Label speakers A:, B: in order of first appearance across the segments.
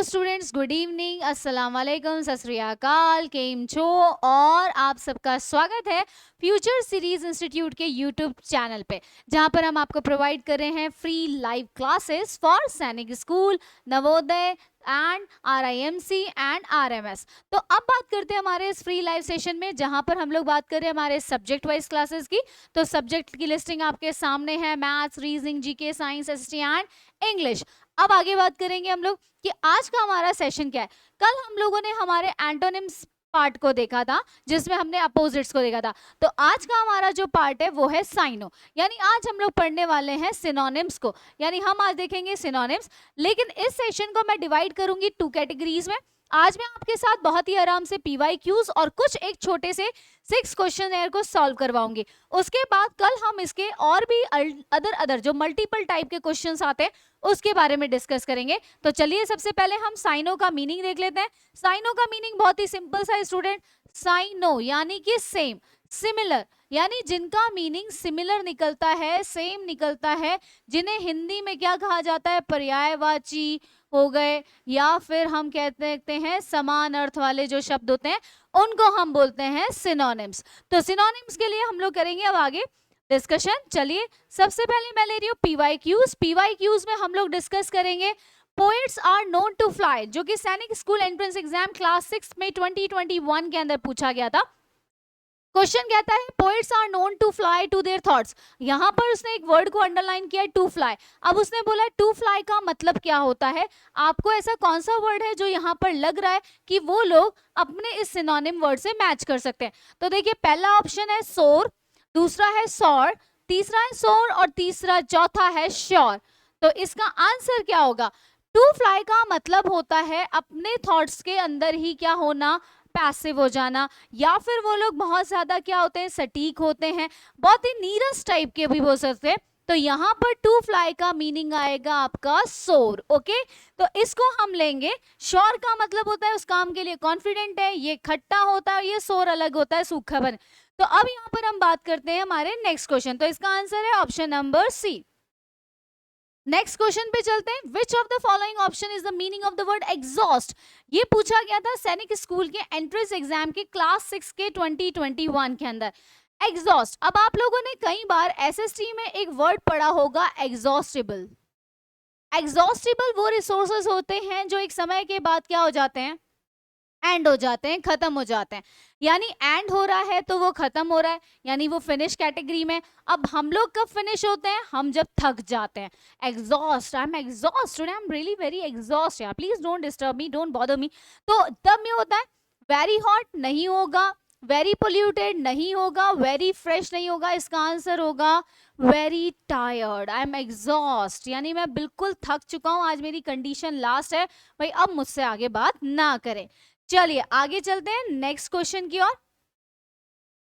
A: Hello students, good evening, अस्सलाम वालेकुम, सत श्री अकाल, केम छो। और आप सबका स्वागत है फ्यूचर सीरीज इंस्टीट्यूट के यूट्यूब चैनल पे, जहां पर हम आपको प्रोवाइड कर रहे हैं फ्री लाइव क्लासेस फॉर सैनिक school, Navodaya and RIMC and RMS। तो अब बात करते हैं हमारे इस फ्री लाइव सेशन में, जहां पर हम लोग बात कर रहे हैं हमारे सब्जेक्ट वाइज क्लासेस की। तो सब्जेक्ट की लिस्टिंग आपके सामने है, maths, reasoning, GK, science, SST and English. अब आगे बात करेंगे हम लोग कि आज का हमारा सेशन क्या है। कल हम लोगों ने हमारे एंटोनिम्स पार्ट को देखा था, जिसमें हमने अपोजिट्स को देखा था। तो आज का हमारा जो पार्ट है वो है साइनो, यानी आज हम लोग पढ़ने वाले हैं सिनोनिम्स को, यानी हम आज देखेंगे सिनोनिम्स। लेकिन इस सेशन को मैं डिवाइड करूंगी 2 कैटेगरीज में। आज मैं आपके साथ बहुत ही आराम से PYQs और कुछ एक छोटे से 6 क्वेश्चन को सॉल्व करवाऊंगी। उसके बाद कल हम इसके और भी अदर जो मल्टीपल टाइप के क्वेश्चंस आते हैं उसके बारे में डिस्कस करेंगे। तो चलिए सबसे पहले हम साइनो का मीनिंग देख लेते हैं। साइनो का मीनिंग बहुत ही सिंपल सा है स्टूडेंट। साइनो यानी कि सेम, सिमिलर, यानी जिनका मीनिंग सिमिलर निकलता है, सेम निकलता है, जिन्हें हिंदी में क्या कहा जाता है, पर्यायवाची हो गए, या फिर हम कहते हैं समान अर्थ वाले जो शब्द होते हैं उनको हम बोलते हैं सिनोनिम्स। तो सिनोनिम्स के लिए हम लोग करेंगे अब आगे डिस्कशन। चलिए सबसे पहले मैं ले रही हूँ PYQs। PYQs में हम लोग डिस्कस करेंगे poets are known to fly, जो कि सैनिक स्कूल एंट्रेंस एग्जाम क्लास 6 में 2021 के अंदर पूछा गया था। क्वेश्चन कहता है poets are known to fly to their thoughts. यहाँ पर उसने एक वर्ड को अंडरलाइन किया है, टू फ्लाई। अब उसने बोला टू फ्लाई का मतलब क्या होता है। आपको ऐसा कौन सा वर्ड है जो यहाँ पर लग रहा है कि वो लोग अपने इस सिनोनिम वर्ड से मैच कर सकते हैं। तो देखिए पहला ऑप्शन है सोर, दूसरा है सौर, तीसरा है सोर और तीसरा चौथा है श्योर। तो इसका आंसर क्या होगा। टू फ्लाई का मतलब होता है अपने थॉट्स के अंदर ही क्या होना, पैसिव हो जाना, या फिर वो लोग बहुत ज्यादा क्या होते हैं, सटीक होते हैं, बहुत ही नीरस टाइप के भी हो सकते हैं। तो यहाँ पर टू फ्लाई का मीनिंग आएगा आपका सोर। ओके, तो इसको हम लेंगे। श्योर का मतलब होता है उस काम के लिए कॉन्फिडेंट है, ये खट्टा होता है, ये सोर अलग होता है, सूखा बन। तो अब यहाँ पर हम बात करते हैं हमारे नेक्स्ट क्वेश्चन। तो इसका आंसर है option number C. Next question पे चलते हैं। Which of the following option is the meaning of the word exhaust. ये पूछा गया था सैनिक स्कूल के एंट्रेंस एग्जाम के क्लास 6 के 2021 के अंदर। एग्जॉस्ट, अब आप लोगों ने कई बार SST में एक वर्ड पढ़ा होगा एग्जॉस्टिबल। एग्जॉस्टिबल वो रिसोर्सेज होते हैं जो एक समय के बाद क्या हो जाते हैं, एंड हो जाते हैं, खत्म हो जाते हैं। यानी एंड हो रहा है तो वो खत्म हो रहा है, यानी वो फिनिश कैटेगरी में। अब हम लोग कब फिनिश होते हैं, हम जब थक जाते हैं। Exhaust, I am exhausted, I am really very exhaust, यार please don't disturb me, don't bother me. तो तब में होता है वेरी हॉट नहीं होगा, वेरी पोल्यूटेड नहीं होगा, वेरी फ्रेश नहीं होगा। इसका आंसर होगा very tired, I am exhaust, यानी मैं बिल्कुल थक चुका हूं, आज मेरी कंडीशन लास्ट है भाई, अब मुझसे आगे बात ना करें। चलिए आगे चलते हैं नेक्स्ट क्वेश्चन की ओर।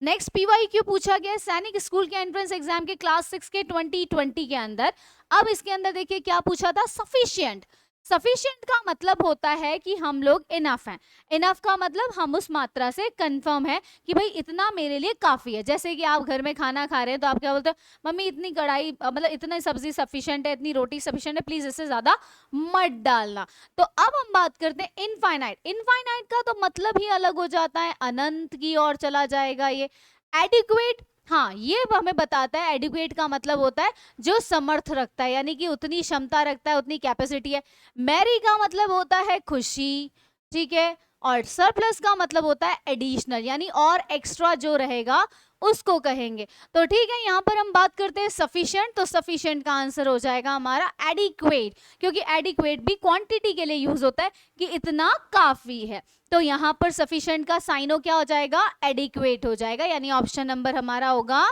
A: नेक्स्ट PYQ पूछा गया सैनिक स्कूल के एंट्रेंस एग्जाम के क्लास 6 के 2020 के अंदर। अब इसके अंदर देखिए क्या पूछा था, सफिशिएंट। सफिशिएंट का मतलब होता है कि हम लोग इनफ हैं। इनफ का मतलब हम उस मात्रा से कंफर्म है कि भाई इतना मेरे लिए काफी है। जैसे कि आप घर में खाना खा रहे हैं तो आप क्या बोलते हो, मम्मी इतनी कढ़ाई मतलब इतनी सब्जी सफिशिएंट है, इतनी रोटी सफिशिएंट है, प्लीज इससे ज्यादा मत डालना। तो अब हम बात करते हैं इनफाइनाइट। इनफाइनाइट का तो मतलब ही अलग हो जाता है, अनंत की ओर चला जाएगा ये। एडिक्वेट, हाँ ये हमें बताता है एडिक्वेट का मतलब होता है जो समर्थ रखता है, यानी कि उतनी क्षमता रखता है, उतनी कैपेसिटी है। मैरी का मतलब होता है खुशी, ठीक है। और सरप्लस का मतलब होता है एडिशनल, यानी और एक्स्ट्रा जो रहेगा उसको कहेंगे। तो ठीक है, यहाँ पर हम बात करते हैं सफिशिएंट, तो सफिशिएंट का आंसर हो जाएगा हमारा एडिक्वेट, क्योंकि एडिक्वेट भी क्वांटिटी के लिए यूज होता है कि इतना काफी है। तो यहाँ पर सफिशिएंट का साइनो क्या हो जाएगा, एडिक्वेट हो जाएगा, यानी ऑप्शन नंबर हमारा होगा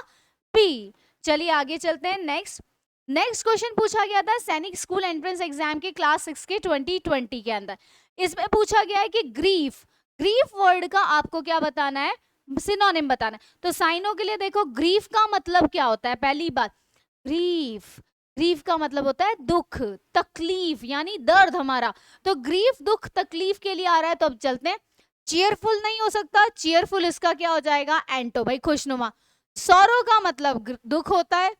A: बी। चलिए आगे चलते हैं नेक्स्ट क्वेश्चन पूछा गया था सैनिक स्कूल एंट्रेंस एग्जाम के क्लास 6 के 2020 के अंदर। इसमें पूछा गया है कि ग्रीफ, ग्रीफ वर्ड का आपको क्या बताना है, सिनोनिम बताना है। तो साइनो के लिए देखो ग्रीफ का मतलब क्या होता है। पहली बात, ग्रीफ, ग्रीफ का मतलब होता है दुख, तकलीफ, यानी दर्द हमारा। तो ग्रीफ दुख तकलीफ के लिए आ रहा है, तो अब चलते हैं। चीयरफुल नहीं हो सकता, चीयरफुल इसका क्या हो जाएगा, एंटो, भाई खुशनुमा। सौरो का मतलब दुख होता है,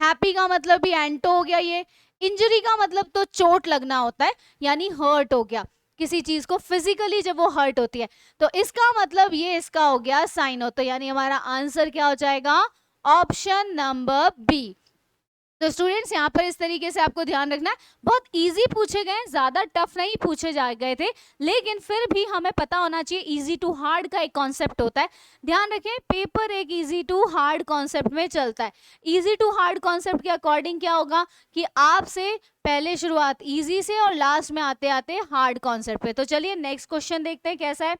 A: हैप्पी का मतलब भी एंटो हो गया ये। इंजरी का मतलब तो चोट लगना होता है, यानी हर्ट हो गया किसी चीज को फिजिकली, जब वो हर्ट होती है। तो इसका मतलब ये इसका हो गया साइनो। तो यानी हमारा आंसर क्या हो जाएगा, ऑप्शन नंबर बी। तो स्टूडेंट्स यहाँ पर इस तरीके से आपको ध्यान रखना है, बहुत इजी पूछे गए, ज्यादा टफ नहीं पूछे जा गए थे, लेकिन फिर भी हमें पता होना चाहिए इजी टू हार्ड का एक कॉन्सेप्ट होता है। ध्यान रखें, पेपर एक इजी टू हार्ड कॉन्सेप्ट में चलता है। इजी टू हार्ड कॉन्सेप्ट के अकॉर्डिंग क्या होगा कि आपसे पहले शुरुआत इजी से और लास्ट में आते आते हार्ड कॉन्सेप्ट पे। तो चलिए नेक्स्ट क्वेश्चन देखते हैं कैसा है।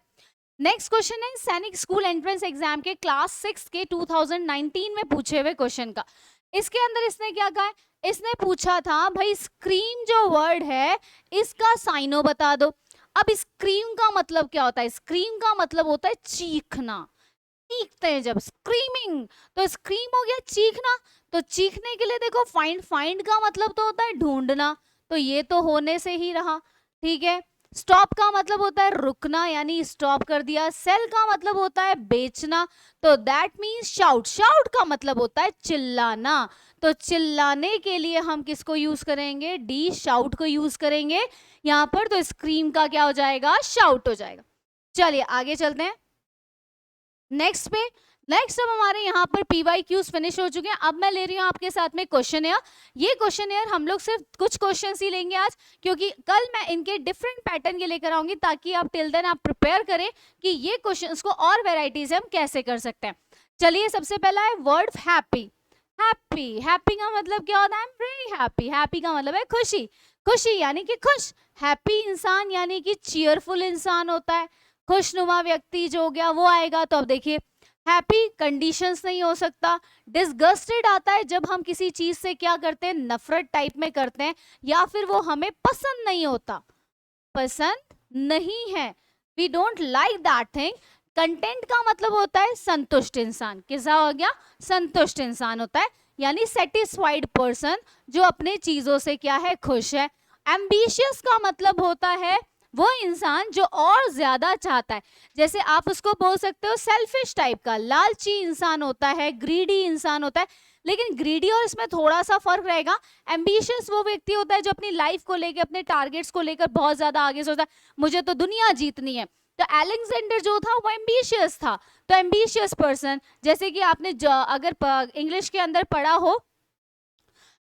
A: नेक्स्ट क्वेश्चन है सैनिक स्कूल एंट्रेंस एग्जाम के क्लास 6 के 2019 में पूछे हुए क्वेश्चन का। इसके अंदर इसने क्या कहा है, इसने पूछा था भाई स्क्रीम जो वर्ड है इसका साइनो बता दो। अब स्क्रीम का मतलब क्या होता है, स्क्रीम का मतलब होता है चीखना, चीखते हैं जब, स्क्रीमिंग। तो स्क्रीम हो गया चीखना। तो चीखने के लिए देखो फाइंड, फाइंड का मतलब तो होता है ढूंढना, तो ये तो होने से ही रहा, ठीक है। स्टॉप का मतलब होता है रुकना, यानी स्टॉप कर दिया। सेल का मतलब होता है बेचना, तो दैट मीन्स शाउट, शाउट का मतलब होता है चिल्लाना। तो चिल्लाने के लिए हम किसको यूज करेंगे, डी, शाउट को यूज करेंगे यहाँ पर। तो स्क्रीम का क्या हो जाएगा, शाउट हो जाएगा। चलिए आगे चलते हैं नेक्स्ट पे। नेक्स्ट अब हमारे यहाँ पर PYQs फिनिश हो चुके हैं। अब मैं ले रही हूँ आपके साथ में क्वेश्चन। ये क्वेश्चन हम लोग सिर्फ कुछ क्वेश्चन ही लेंगे आज, क्योंकि कल मैं इनके डिफरेंट पैटर्न के लेकर आऊंगी, ताकि आप टिल देन आप प्रिपेयर करें कि ये क्वेश्चंस को और वेराइटीज हम कैसे कर सकते हैं। चलिए सबसे पहला है वर्ड हैप्पी। हैप्पी, हैप्पी का मतलब क्या होता है, वेरी हैप्पी। हैप्पी का मतलब है खुशी, खुशी यानी कि खुश। हैप्पी इंसान यानी कि चीयरफुल इंसान होता है, खुशनुमा व्यक्ति जो हो गया वो आएगा। तो अब देखिए हैप्पी कंडीशंस नहीं हो सकता। डिसगस्टेड आता है जब हम किसी चीज से क्या करते हैं, नफरत टाइप में करते हैं, या फिर वो हमें पसंद नहीं होता, पसंद नहीं है, we don't like that thing. Content का मतलब होता है संतुष्ट इंसान, किसा हो गया, संतुष्ट इंसान होता है, यानी सेटिस्फाइड पर्सन, जो अपने चीजों से क्या है, खुश है। एम्बिशियस का मतलब होता है वो इंसान जो और ज्यादा चाहता है, जैसे आप उसको बोल सकते हो सेल्फिश टाइप का, लालची इंसान होता है, ग्रीडी इंसान होता है। लेकिन ग्रीडी और इसमें थोड़ा सा फर्क रहेगा। एम्बिशियस वो व्यक्ति होता है जो अपनी लाइफ को लेकर, अपने टारगेट्स को लेकर बहुत ज्यादा आगे सोचता है, मुझे तो दुनिया जीतनी है। तो अलेक्जेंडर जो था वो एम्बिशियस था। तो एम्बिशियस पर्सन, जैसे कि आपने अगर इंग्लिश के अंदर पढ़ा हो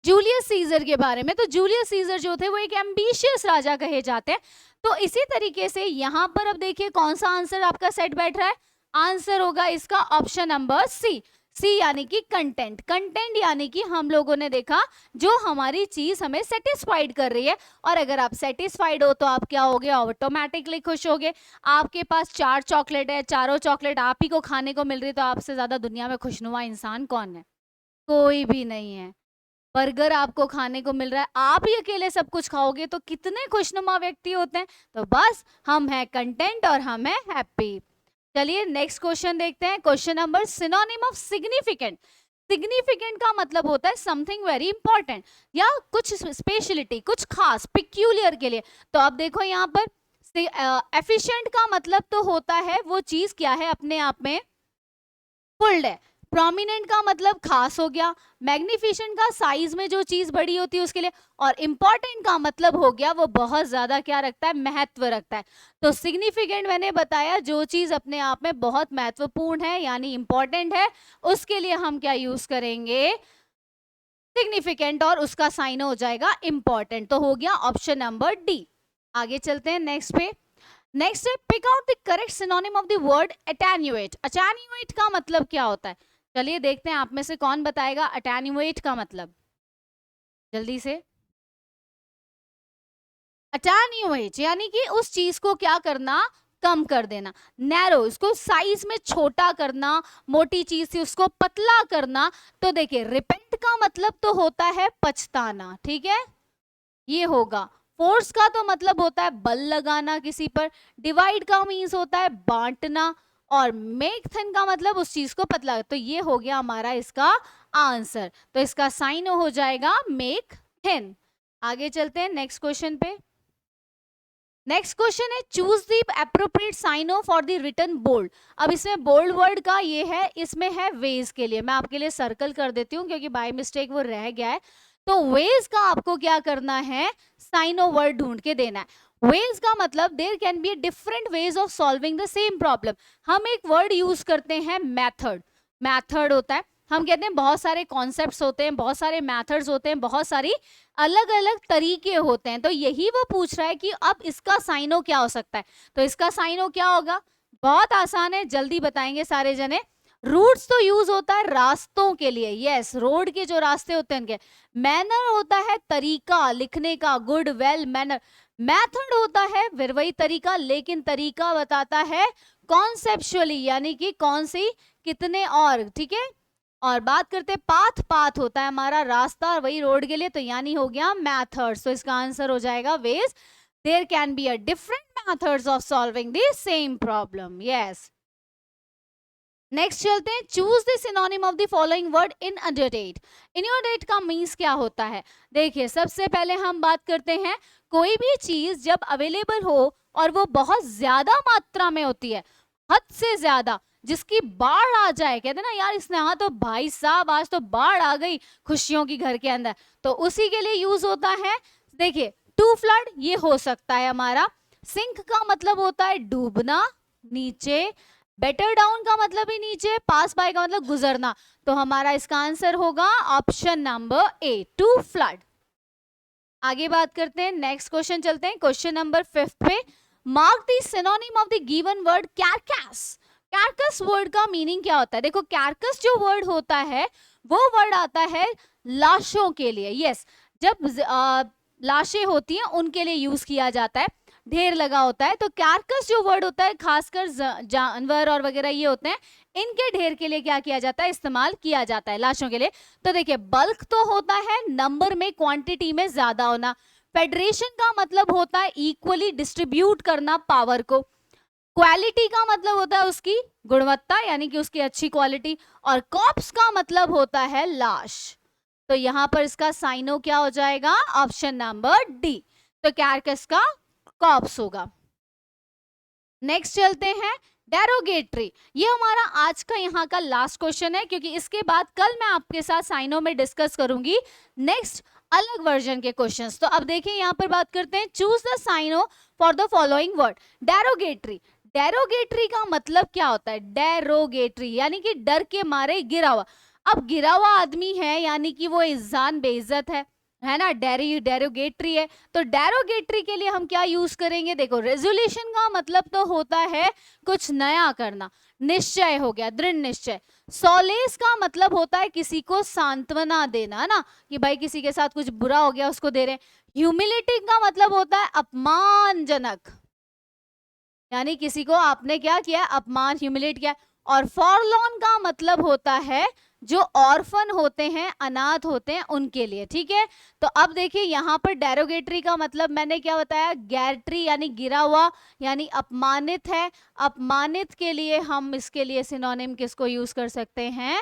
A: जूलियस सीजर के बारे में, तो जूलियस सीजर जो थे वो एक एम्बिशियस राजा कहे जाते हैं। तो इसी तरीके से यहाँ पर अब देखिए कौन सा आंसर आपका सेट बैठ रहा है, आंसर होगा इसका ऑप्शन नंबर सी। सी यानी कि कंटेंट। कंटेंट यानी कि हम लोगों ने देखा जो हमारी चीज हमें सेटिस्फाइड कर रही है, और अगर आप सेटिस्फाइड हो तो आप क्या होगे, ऑटोमेटिकली खुश होगे। आपके पास 4 चॉकलेट है, चारों चॉकलेट आप ही को खाने को मिल रही है, तो आपसे ज्यादा दुनिया में खुशनुमा इंसान कौन है, कोई भी नहीं है। बर्गर आपको खाने को मिल रहा है, आप ही अकेले सब कुछ खाओगे, तो कितने खुशनुमा व्यक्ति होते हैं। तो बस हम हैं कंटेंट और हम हैं हैप्पी। चलिए नेक्स्ट क्वेश्चन देखते हैं। Question number, synonym of significant. Significant का मतलब होता है समथिंग वेरी इंपॉर्टेंट, या कुछ स्पेशलिटी, कुछ खास, पिक्यूलियर के लिए। तो अब देखो यहाँ पर एफिशिएंट का मतलब तो होता है वो चीज क्या है, अपने आप में फुल्ड है। प्रोमिनेंट का मतलब खास हो गया। मैग्निफिसेंट का साइज में जो चीज बड़ी होती है उसके लिए। और इंपॉर्टेंट का मतलब हो गया वो बहुत ज्यादा क्या रखता है, महत्व रखता है। तो सिग्निफिकेंट मैंने बताया जो चीज अपने आप में बहुत महत्वपूर्ण है, यानी इंपॉर्टेंट है, उसके लिए हम क्या यूज करेंगे, सिग्निफिकेंट, और उसका साइन हो जाएगा इंपॉर्टेंट। तो हो गया ऑप्शन नंबर डी। आगे चलते हैं नेक्स्ट पे। नेक्स्ट है pick out the correct synonym of the word attenuate. Attenuate का मतलब क्या होता है, चलिए देखते हैं आप में से कौन बताएगा अटेन्यूएट का मतलब, जल्दी से। अटेन्यूएट यानी कि उस चीज को क्या करना, कम कर देना। नैरो, इसको साइज में छोटा करना, मोटी चीज से उसको पतला करना। तो देखिए रिपेंट का मतलब तो होता है पछताना, ठीक है, ये होगा। फोर्स का तो मतलब होता है बल लगाना किसी पर। डिवाइड का मीन्स होता है बांटना। और मेक थिन का मतलब उस चीज को पतला। तो ये हो गया हमारा इसका आंसर। तो इसका साइन हो जाएगा मेक थिन। आगे चलते हैं नेक्स्ट क्वेश्चन पे। नेक्स्ट क्वेश्चन है choose the appropriate sign for the written bold. अब इसमें बोल्ड वर्ड का ये है, इसमें है वेज के लिए। मैं आपके लिए सर्कल कर देती हूँ क्योंकि बाय मिस्टेक वो रह गया है। तो वेज का आपको क्या करना है, साइनो वर्ड ढूंढ के देना है। वेज का मतलब there can be different ways of solving the same problem. हम एक वर्ड यूज करते हैं मेथड, मेथड होता है, हम कहते हैं बहुत सारे कॉन्सेप्ट्स होते हैं, बहुत सारे मेथड्स होते हैं, बहुत सारी अलग अलग तरीके होते हैं। तो यही वो पूछ रहा है कि अब इसका साइनो क्या हो सकता है। तो इसका साइनो क्या होगा, बहुत आसान है, जल्दी बताएंगे सारे जने। रूट्स तो यूज होता है रास्तों के लिए, यस, रोड के जो रास्ते होते हैं उनके। मैनर होता है तरीका लिखने का, गुड, वेल, मैनर। मेथड होता है फिर वही तरीका, लेकिन तरीका बताता है कॉन्सेप्चुअली, यानी कि कौन सी, कितने और, ठीक है। और बात करते हैं पाथ, पाथ होता है हमारा रास्ता, वही रोड के लिए, तो यानी हो गया मेथड्स। तो इसका आंसर हो जाएगा wage. There can be a different methods of solving the same problem, yes. Next चलते हैं, choose the synonym of the following word in inundate. Inundate का मीन्स क्या होता है, देखिए सबसे पहले हम बात करते हैं, कोई भी चीज जब अवेलेबल हो और वो बहुत ज्यादा मात्रा में होती है, हद से ज्यादा, जिसकी बाढ़ आ जाए, कहते हैं ना यार इसने, हाँ तो भाई साहब आज तो बाढ़ आ गई खुशियों की घर के अंदर, तो उसी के लिए यूज होता है। देखिए टू फ्लड ये हो सकता है हमारा। सिंक का मतलब होता है डूबना, नीचे। बेटर डाउन का मतलब ही नीचे, पास बाय का मतलब गुजरना। तो हमारा इसका आंसर होगा option number A, to flood. आगे बात करते हैं, नेक्स्ट क्वेश्चन चलते हैं, क्वेश्चन नंबर 5 पे। Mark the synonym of the given word carcass. Carcass word का मीनिंग क्या होता है, देखो कैरकस जो वर्ड होता है वो वर्ड आता है लाशों के लिए, यस। जब लाशें होती हैं उनके लिए यूज किया जाता है, ढेर लगा होता है। तो कैरकस जो वर्ड होता है खासकर जानवर और वगैरह ये होते हैं, इनके ढेर के लिए क्या किया जाता है, इस्तेमाल किया जाता है लाशों के लिए। तो देखिए बल्क तो होता है नंबर में, क्वांटिटी में ज्यादा होना। फेडरेशन का मतलब होता है इक्वली डिस्ट्रीब्यूट करना पावर को। क्वालिटी का मतलब होता है उसकी गुणवत्ता, यानी कि उसकी अच्छी क्वालिटी। और कॉप्स का मतलब होता है लाश। तो यहां पर इसका साइनो क्या हो जाएगा, ऑप्शन नंबर डी। तो कैरकस का कॉप्स होगा। नेक्स्ट चलते हैं, डेरोगेटरी। ये हमारा आज का यहाँ का लास्ट क्वेश्चन है, क्योंकि इसके बाद कल मैं आपके साथ साइनो में डिस्कस करूंगी नेक्स्ट अलग वर्जन के क्वेश्चंस। तो अब देखिए यहाँ पर बात करते हैं, choose the syno for the following word. Derogatory, derogatory का मतलब क्या होता है, डेरोगेटरी यानी कि डर के मारे गिरा हुआ। अब गिरा हुआ आदमी है यानी कि वो इंसान बेइज्जत है ना, डेरोगेटरी है। तो डेरोगेटरी के लिए हम क्या यूज करेंगे, देखो रेजोल्यूशन का मतलब तो होता है कुछ नया करना, निश्चय हो गया, दृढ़ निश्चय। सॉलेस का मतलब होता है किसी को सांत्वना देना ना, कि भाई किसी के साथ कुछ बुरा हो गया उसको दे रहे हैं। ह्यूमिलिटी का मतलब होता है अपमानजनक, यानी किसी को आपने क्या किया, अपमान, ह्यूमिलेट किया। और फॉरलॉर्न का मतलब होता है जो ऑर्फन होते हैं, अनाथ होते हैं, उनके लिए, ठीक है। तो अब देखिए यहाँ पर डेरोगेटरी का मतलब मैंने क्या बताया, गैरट्री यानी गिरा हुआ, यानी अपमानित है। अपमानित के लिए हम इसके लिए सिनोनिम किसको यूज कर सकते हैं,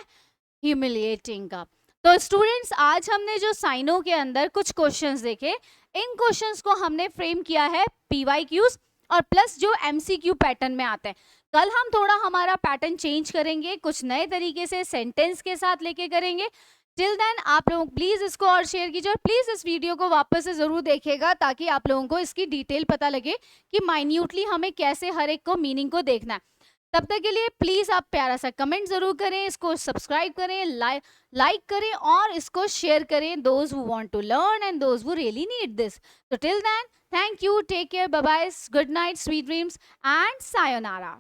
A: ह्यूमिलिएटिंग का। तो स्टूडेंट्स आज हमने जो साइनो के अंदर कुछ क्वेश्चंस देखे, इन क्वेश्चंस को हमने फ्रेम किया है पीवाईक्यूज और प्लस जो एमसीक्यू पैटर्न में आते हैं। कल हम थोड़ा हमारा पैटर्न चेंज करेंगे, कुछ नए तरीके से सेंटेंस के साथ लेके करेंगे। टिल देन आप लोग प्लीज इसको और शेयर कीजिए, और प्लीज इस वीडियो को वापस से जरूर देखिएगा ताकि आप लोगों को इसकी डिटेल पता लगे कि माइन्यूटली हमें कैसे हर एक को मीनिंग को देखना है। तब तक के लिए प्लीज आप प्यारा सा कमेंट जरूर करें, इसको सब्सक्राइब करें, लाइक करें और इसको शेयर करें, those who want to learn and those who really need this. So till then, thank you, take care, bye bye, good night, sweet dreams and sayonara.